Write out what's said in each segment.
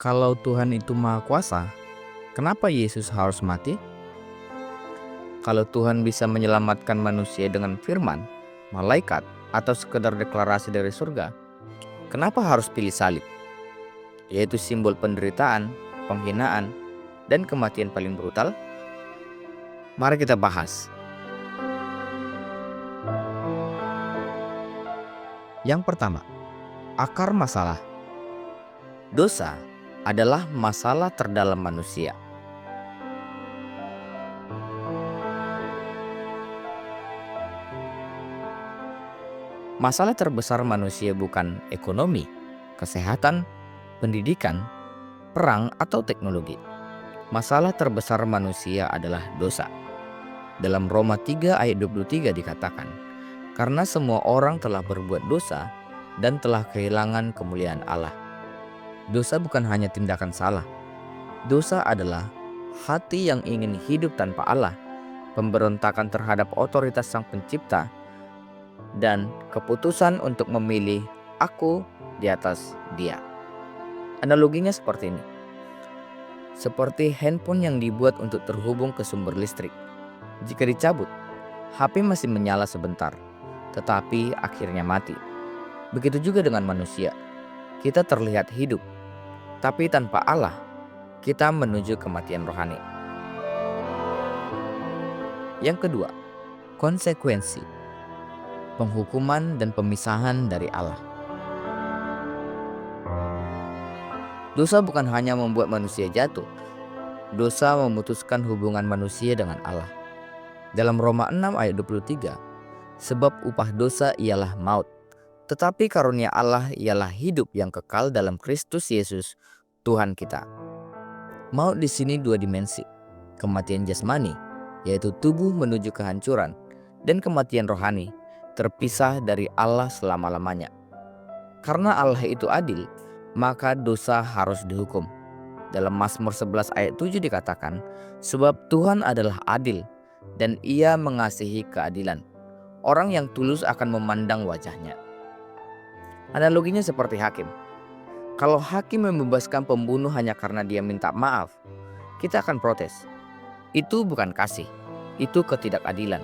Kalau Tuhan itu Maha Kuasa, kenapa Yesus harus mati? Kalau Tuhan bisa menyelamatkan manusia dengan firman, malaikat, atau sekedar deklarasi dari surga, kenapa harus pilih salib? Yaitu simbol penderitaan, penghinaan, dan kematian paling brutal. Mari kita bahas. Yang pertama, akar masalah. Dosa adalah masalah terdalam manusia. Masalah terbesar manusia bukan ekonomi, kesehatan, pendidikan, perang, atau teknologi. Masalah terbesar manusia adalah dosa. Dalam Roma 3 ayat 23 dikatakan, karena semua orang telah berbuat dosa dan telah kehilangan kemuliaan Allah. Dosa bukan hanya tindakan salah. Dosa adalah hati yang ingin hidup tanpa Allah, pemberontakan terhadap otoritas Sang Pencipta, dan keputusan untuk memilih aku di atas dia. Analoginya seperti ini. Seperti handphone yang dibuat untuk terhubung ke sumber listrik. Jika dicabut, HP masih menyala sebentar, tetapi akhirnya mati. Begitu juga dengan manusia. Kita terlihat hidup, tapi tanpa Allah, kita menuju kematian rohani. Yang kedua, konsekuensi, penghukuman dan pemisahan dari Allah. Dosa bukan hanya membuat manusia jatuh. Dosa memutuskan hubungan manusia dengan Allah. Dalam Roma 6 ayat 23, sebab upah dosa ialah maut, tetapi karunia Allah ialah hidup yang kekal dalam Kristus Yesus, Tuhan kita. Maut di sini dua dimensi, kematian jasmani, yaitu tubuh menuju kehancuran, dan kematian rohani, terpisah dari Allah selama-lamanya. Karena Allah itu adil, maka dosa harus dihukum. Dalam Mazmur 11 ayat 7 dikatakan, sebab Tuhan adalah adil dan Ia mengasihi keadilan. Orang yang tulus akan memandang wajahnya. Analoginya seperti hakim. Kalau hakim membebaskan pembunuh hanya karena dia minta maaf, kita akan protes. Itu bukan kasih, itu ketidakadilan.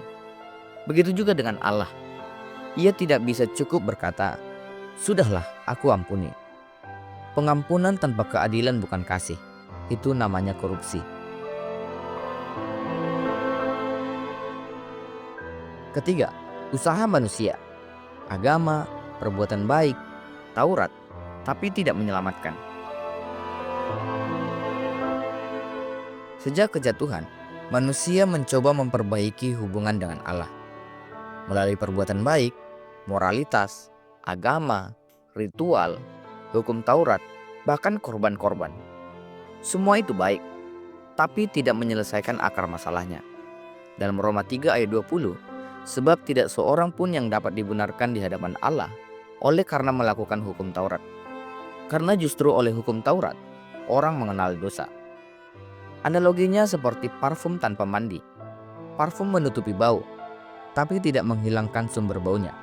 Begitu juga dengan Allah. Ia tidak bisa cukup berkata, sudahlah aku ampuni. Pengampunan tanpa keadilan bukan kasih, itu namanya korupsi. Ketiga, usaha manusia, agama, perbuatan baik, Taurat, tapi tidak menyelamatkan. Sejak kejatuhan, manusia mencoba memperbaiki hubungan dengan Allah melalui perbuatan baik, moralitas, agama, ritual, hukum Taurat, bahkan korban-korban. Semua itu baik, tapi tidak menyelesaikan akar masalahnya. Dalam Roma 3 ayat 20, sebab tidak seorang pun yang dapat dibenarkan di hadapan Allah oleh karena melakukan hukum Taurat. Karena justru oleh hukum Taurat, orang mengenal dosa. Analoginya seperti parfum tanpa mandi. Parfum menutupi bau, tapi tidak menghilangkan sumber baunya.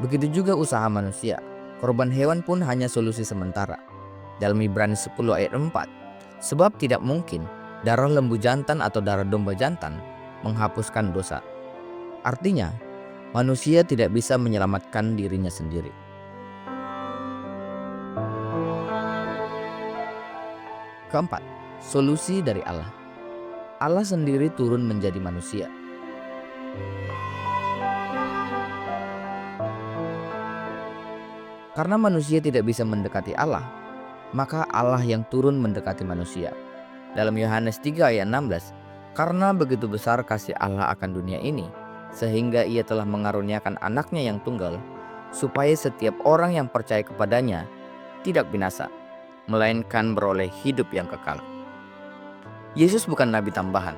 Begitu juga usaha manusia. Korban hewan pun hanya solusi sementara. Dalam Ibrani 10 ayat 4, sebab tidak mungkin darah lembu jantan atau darah domba jantan menghapuskan dosa. Artinya, manusia tidak bisa menyelamatkan dirinya sendiri. Keempat, solusi dari Allah. Allah sendiri turun menjadi manusia. Karena manusia tidak bisa mendekati Allah, maka Allah yang turun mendekati manusia. Dalam Yohanes 3 ayat 16, karena begitu besar kasih Allah akan dunia ini, sehingga Ia telah mengaruniakan anaknya yang tunggal, supaya setiap orang yang percaya kepadanya tidak binasa, melainkan beroleh hidup yang kekal. Yesus bukan nabi tambahan,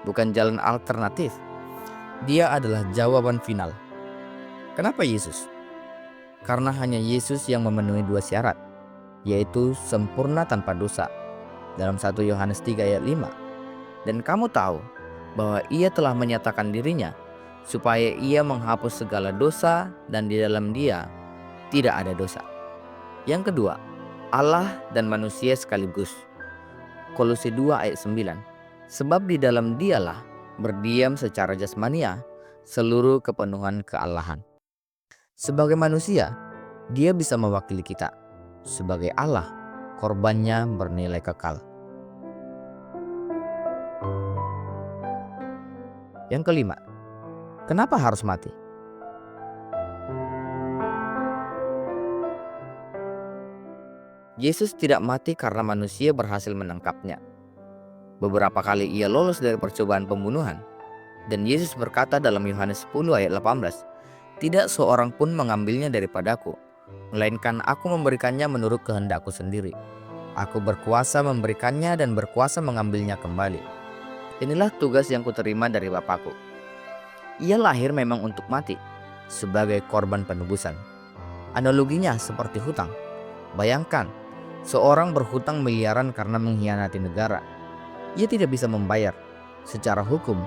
bukan jalan alternatif. Dia adalah jawaban final. Kenapa Yesus? Karena hanya Yesus yang memenuhi dua syarat, yaitu sempurna tanpa dosa. Dalam 1 Yohanes 3 ayat 5. Dan kamu tahu bahwa Ia telah menyatakan dirinya supaya Ia menghapus segala dosa dan di dalam Dia tidak ada dosa. Yang kedua, Allah dan manusia sekaligus. Kolose 2 ayat 9. Sebab di dalam Dialah berdiam secara jasmania seluruh kepenuhan keallahan. Sebagai manusia, Dia bisa mewakili kita. Sebagai Allah, korbannya bernilai kekal. Yang kelima, kenapa harus mati? Yesus tidak mati karena manusia berhasil menangkapnya. Beberapa kali ia lolos dari percobaan pembunuhan. Dan Yesus berkata dalam Yohanes 10 ayat 18, "Tidak seorang pun mengambilnya daripadaku, melainkan aku memberikannya menurut kehendakku sendiri. Aku berkuasa memberikannya dan berkuasa mengambilnya kembali. Inilah tugas yang kuterima dari Bapakku." Ia lahir memang untuk mati, sebagai korban penebusan. Analoginya seperti hutang. Bayangkan, seorang berhutang miliaran karena mengkhianati negara. Ia tidak bisa membayar. Secara hukum,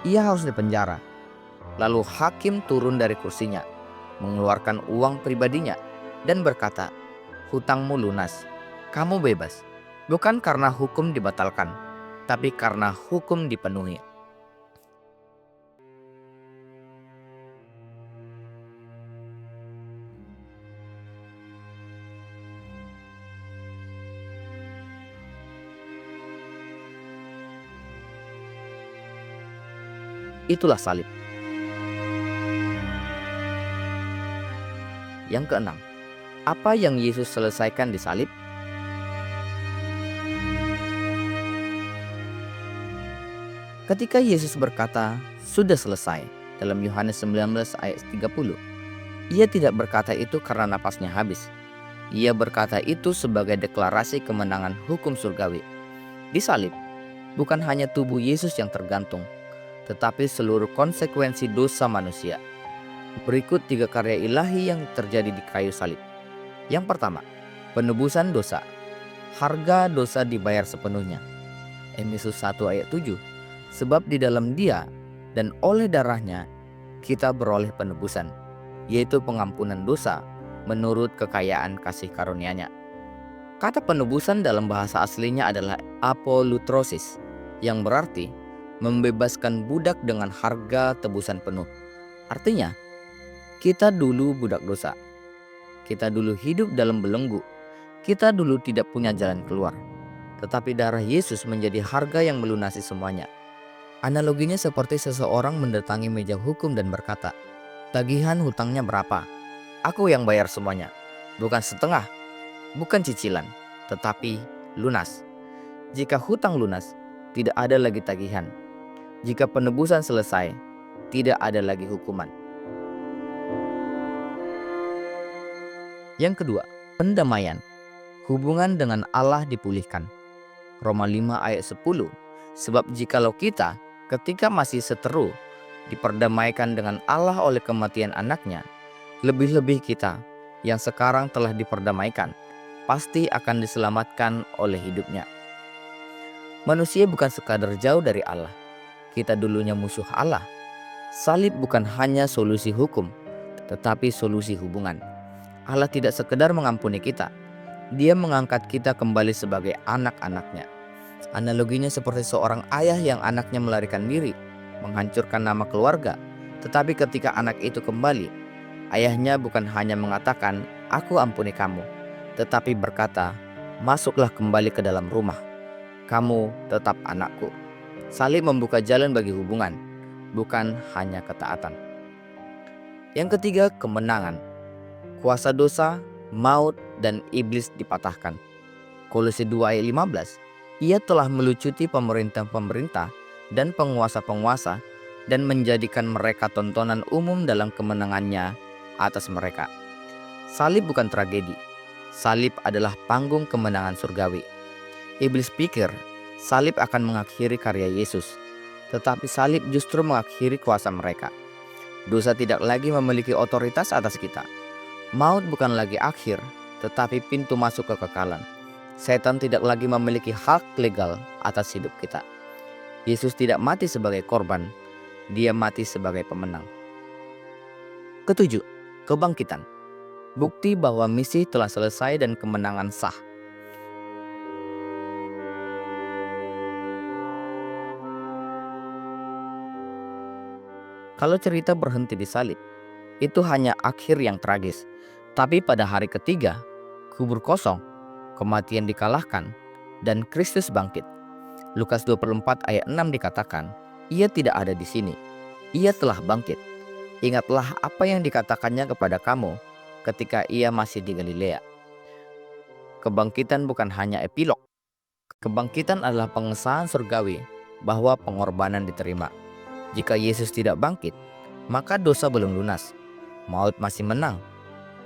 ia harus dipenjara. Lalu hakim turun dari kursinya, mengeluarkan uang pribadinya, dan berkata, "Hutangmu lunas, kamu bebas." Bukan karena hukum dibatalkan, tapi karena hukum dipenuhi. Itulah salib. Yang keenam, apa yang Yesus selesaikan di salib? Ketika Yesus berkata, "Sudah selesai," dalam Yohanes 19 ayat 30, ia tidak berkata itu karena napasnya habis. Ia berkata itu sebagai deklarasi kemenangan hukum surgawi. Di salib, bukan hanya tubuh Yesus yang tergantung, tetapi seluruh konsekuensi dosa manusia. Berikut 3 karya ilahi yang terjadi di kayu salib. Yang pertama, penebusan dosa. Harga dosa dibayar sepenuhnya. Efesus 1 ayat 7. Sebab di dalam Dia dan oleh darahnya kita beroleh penebusan, yaitu pengampunan dosa menurut kekayaan kasih karunia-Nya. Kata penebusan dalam bahasa aslinya adalah apolutrosis, yang berarti membebaskan budak dengan harga tebusan penuh. Artinya, kita dulu budak dosa. Kita dulu hidup dalam belenggu. Kita dulu tidak punya jalan keluar. Tetapi darah Yesus menjadi harga yang melunasi semuanya. Analoginya seperti seseorang mendatangi meja hukum dan berkata, "Tagihan hutangnya berapa? Aku yang bayar semuanya. Bukan setengah, bukan cicilan, tetapi lunas." Jika hutang lunas, tidak ada lagi tagihan. Jika penebusan selesai, tidak ada lagi hukuman. Yang kedua, pendamaian. Hubungan dengan Allah dipulihkan. Roma 5 ayat 10. Sebab jikalau kita ketika masih seteru diperdamaikan dengan Allah oleh kematian anaknya, lebih-lebih kita yang sekarang telah diperdamaikan pasti akan diselamatkan oleh hidupnya. Manusia bukan sekadar jauh dari Allah. Kita dulunya musuh Allah. Salib bukan hanya solusi hukum, tetapi solusi hubungan. Allah tidak sekedar mengampuni kita, Dia mengangkat kita kembali sebagai anak-anaknya. Analoginya seperti seorang ayah yang anaknya melarikan diri, menghancurkan nama keluarga. Tetapi ketika anak itu kembali, ayahnya bukan hanya mengatakan, "Aku ampuni kamu," tetapi berkata, "Masuklah kembali ke dalam rumah. Kamu tetap anakku." Salib membuka jalan bagi hubungan, bukan hanya ketaatan. Yang ketiga, kemenangan. Kuasa dosa, maut, dan iblis dipatahkan. Kolose 2 ayat 15. Ia telah melucuti pemerintah-pemerintah dan penguasa-penguasa dan menjadikan mereka tontonan umum dalam kemenangannya atas mereka. Salib bukan tragedi. Salib adalah panggung kemenangan surgawi. Iblis pikir salib akan mengakhiri karya Yesus, tetapi salib justru mengakhiri kuasa mereka. Dosa tidak lagi memiliki otoritas atas kita. Maut bukan lagi akhir, tetapi pintu masuk kekekalan. Setan tidak lagi memiliki hak legal atas hidup kita. Yesus tidak mati sebagai korban, Dia mati sebagai pemenang. Ketujuh, kebangkitan. bukti bahwa misi telah selesai dan kemenangan sah. Kalau cerita berhenti di salib, itu hanya akhir yang tragis. Tapi pada hari ketiga, kubur kosong, kematian dikalahkan, dan Kristus bangkit. Lukas 24 ayat 6 dikatakan, "Ia tidak ada di sini. Ia telah bangkit. Ingatlah apa yang dikatakannya kepada kamu ketika ia masih di Galilea." Kebangkitan bukan hanya epilog. Kebangkitan adalah pengesahan surgawi bahwa pengorbanan diterima. Jika Yesus tidak bangkit, maka dosa belum lunas, maut masih menang,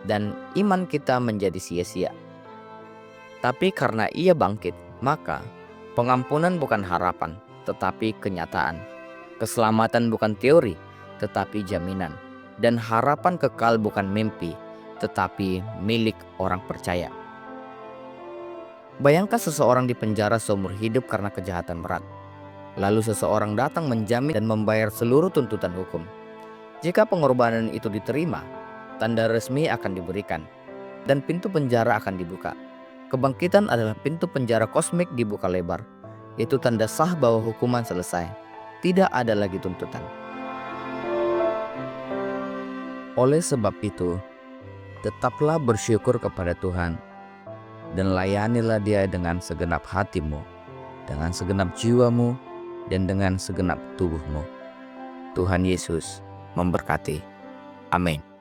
dan iman kita menjadi sia-sia. Tapi karena ia bangkit, maka pengampunan bukan harapan, tetapi kenyataan. Keselamatan bukan teori, tetapi jaminan. Dan harapan kekal bukan mimpi, tetapi milik orang percaya. Bayangkan seseorang dipenjara seumur hidup karena kejahatan berat. Lalu seseorang datang menjamin dan membayar seluruh tuntutan hukum. Jika pengorbanan itu diterima, tanda resmi akan diberikan, dan pintu penjara akan dibuka. Kebangkitan adalah pintu penjara kosmik dibuka lebar. Itu tanda sah bahwa hukuman selesai. Tidak ada lagi tuntutan. Oleh sebab itu, tetaplah bersyukur kepada Tuhan, dan layanilah Dia dengan segenap hatimu, dengan segenap jiwamu, dan dengan segenap tubuhmu. Tuhan Yesus memberkati. Amin.